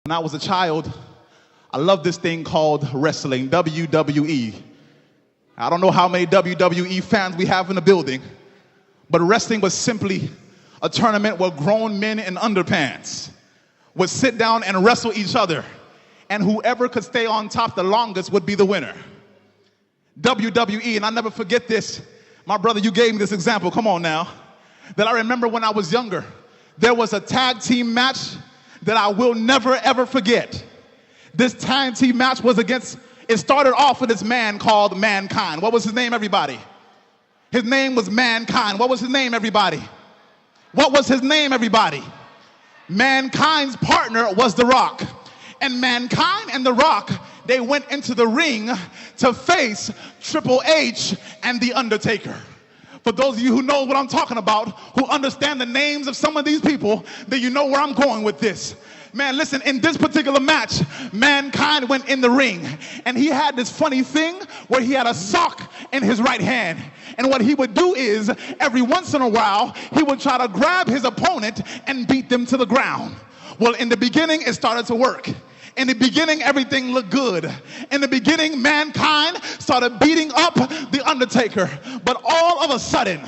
When I was a child, I loved this thing called wrestling, WWE. I don't know how many WWE fans we have in the building, but wrestling was simply a tournament where grown men in underpants would sit down and wrestle each other, and whoever could stay on top the longest would be the winner. WWE, and I'll never forget this. My brother, you gave me this example, come on now, that I remember when I was younger. There was a tag team match that I will never ever forget. This tag team match was it started off with this man called Mankind. What was his name, everybody? His name was Mankind. What was his name, everybody? What was his name, everybody? Mankind's partner was The Rock. And Mankind and The Rock, they went into the ring to face Triple H and The Undertaker. For those of you who know what I'm talking about, who understand the names of some of these people, then you know where I'm going with this. Man, listen, in this particular match, Mankind went in the ring, and he had this funny thing where he had a sock in his right hand. And what he would do is, every once in a while, he would try to grab his opponent and beat them to the ground. Well, in the beginning, it started to work. In the beginning, everything looked good. In the beginning, Mankind started beating up The Undertaker. But all of a sudden,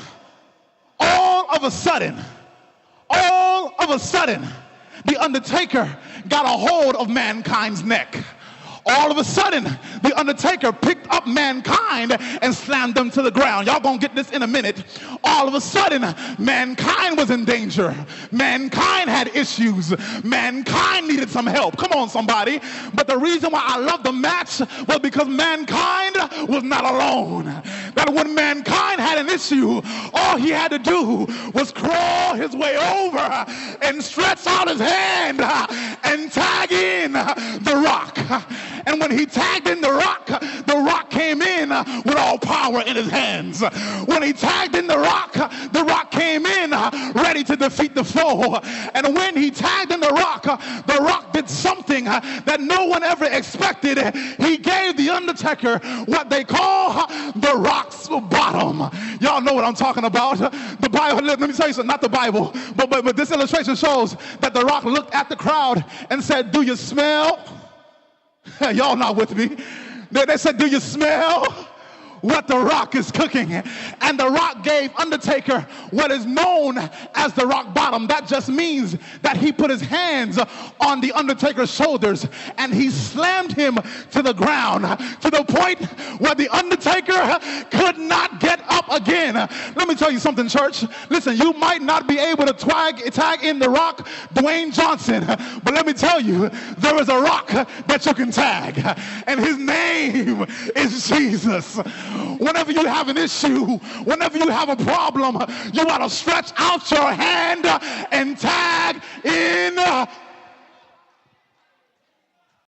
The Undertaker got a hold of Mankind's neck. All of a sudden, The Undertaker picked up Mankind and slammed them to the ground. Y'all gonna get this in a minute. All of a sudden, Mankind was in danger. Mankind had issues. Mankind needed some help. Come on, somebody. But the reason why I love the match was because Mankind was not alone. That when Mankind had an issue, all he had to do was crawl his way over and stretch out his hand and tag in The Rock. And when he tagged in The Rock came in with all power in his hands. When he tagged in The Rock came in ready to defeat the foe. And when he tagged in The Rock did something that no one ever expected. He gave The Undertaker what they call The Rock's bottom. Y'all know what I'm talking about. The Bible, let me tell you something, not the Bible, but this illustration shows that The Rock looked at the crowd and said, "Do you smell?" Y'all not with me. They said, "Do you smell what The Rock is cooking?" And The Rock gave Undertaker what is known as the rock bottom. That just means that he put his hands on The Undertaker's shoulders and he slammed him to the ground to the point where The Undertaker could not get up again. Let me tell you something, church. Listen, you might not be able to tag in The Rock, Dwayne Johnson, but let me tell you, there is a rock that you can tag, and his name is Jesus. Whenever you have an issue, whenever you have a problem, you want to stretch out your hand and tag in